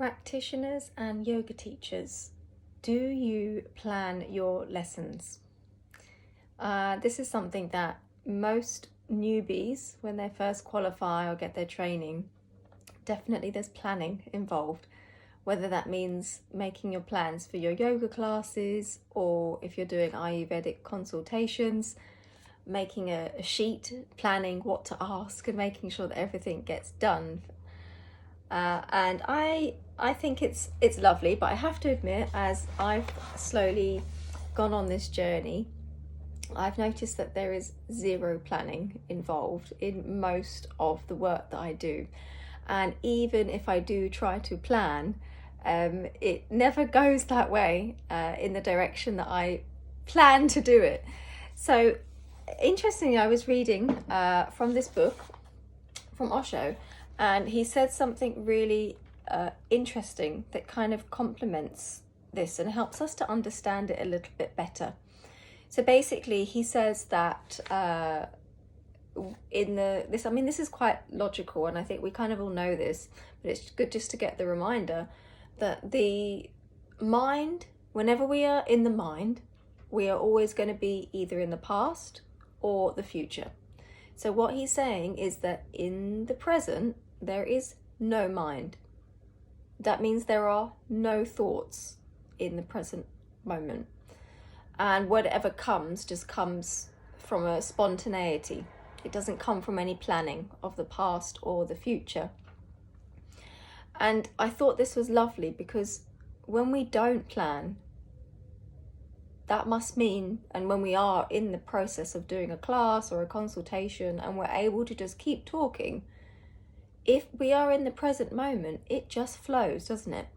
Practitioners and yoga teachers, do you plan your lessons? This is something that most newbies, when they first qualify or get their training, definitely there's planning involved. Whether that means making your plans for your yoga classes, or if you're doing Ayurvedic consultations, making a sheet, planning what to ask and making sure that everything gets done. And I think it's lovely, but I have to admit, as I've slowly gone on this journey, I've noticed that there is zero planning involved in most of the work that I do. And even if I do try to plan, it never goes that way in the direction that I plan to do it. So interestingly, I was reading from this book from Osho, and he said something really interesting that kind of complements this and helps us to understand it a little bit better. So basically, he says that this is quite logical, and I think we kind of all know this, but it's good just to get the reminder that the mind, whenever we are in the mind, we are always going to be either in the past or the future. So what he's saying is that in the present, there is no mind. That means there are no thoughts in the present moment. And whatever comes just comes from a spontaneity. It doesn't come from any planning of the past or the future. And I thought this was lovely because when we don't plan, that must mean, and when we are in the process of doing a class or a consultation and we're able to just keep talking, if we are in the present moment, it just flows, doesn't it?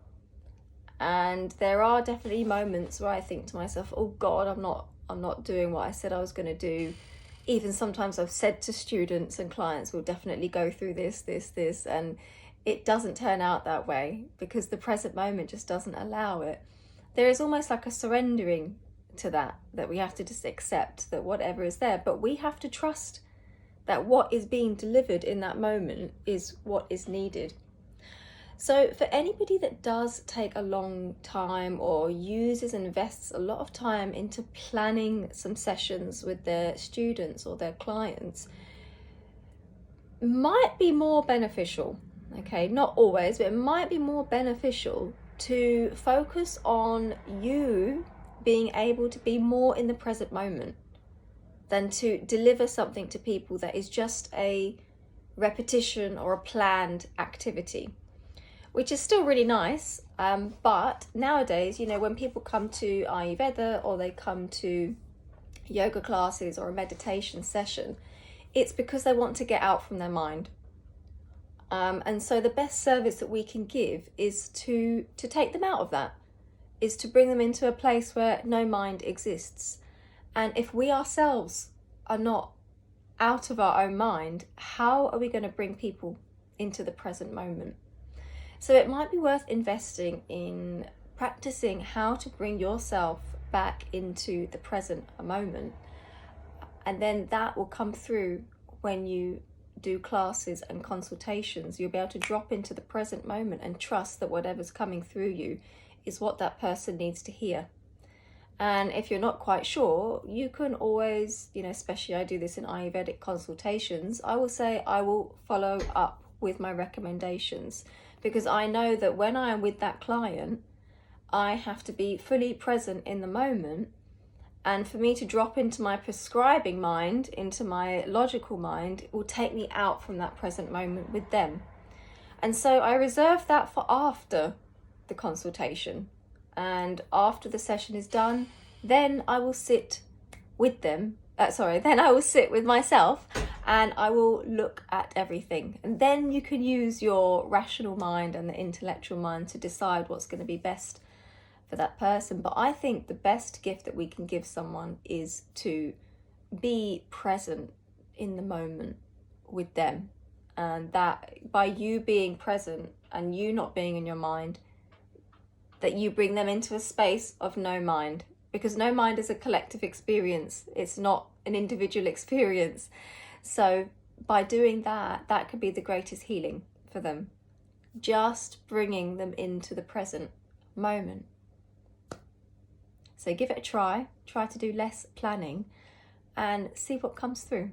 And there are definitely moments where I think to myself, oh God, I'm not doing what I said I was going to do. Even sometimes I've said to students and clients, we'll definitely go through this, and it doesn't turn out that way because the present moment just doesn't allow it. There is almost like a surrendering to that we have to just accept that whatever is there, but we have to trust that what is being delivered in that moment is what is needed. So for anybody that does take a long time or uses and invests a lot of time into planning some sessions with their students or their clients, might be more beneficial, okay, not always, but it might be more beneficial to focus on you being able to be more in the present moment than to deliver something to people that is just a repetition or a planned activity, which is still really nice. But nowadays, when people come to Ayurveda or they come to yoga classes or a meditation session, it's because they want to get out from their mind. And so the best service that we can give is to take them out of that, is to bring them into a place where no mind exists. And if we ourselves are not out of our own mind, how are we going to bring people into the present moment? So it might be worth investing in practicing how to bring yourself back into the present moment. And then that will come through when you do classes and consultations. You'll be able to drop into the present moment and trust that whatever's coming through you is what that person needs to hear. And if you're not quite sure, you can always, especially I do this in Ayurvedic consultations, I will say I will follow up with my recommendations, because I know that when I am with that client, I have to be fully present in the moment. And for me to drop into my prescribing mind, into my logical mind, it will take me out from that present moment with them. And so I reserve that for after the consultation. And after the session is done, then I will sit with them. Then I will sit with myself and I will look at everything. And then you can use your rational mind and the intellectual mind to decide what's going to be best for that person. But I think the best gift that we can give someone is to be present in the moment with them. And that by you being present and you not being in your mind, that you bring them into a space of no mind, because no mind is a collective experience. It's not an individual experience. So by doing that, that could be the greatest healing for them. just bringing them into the present moment. So give it a try to do less planning and see what comes through.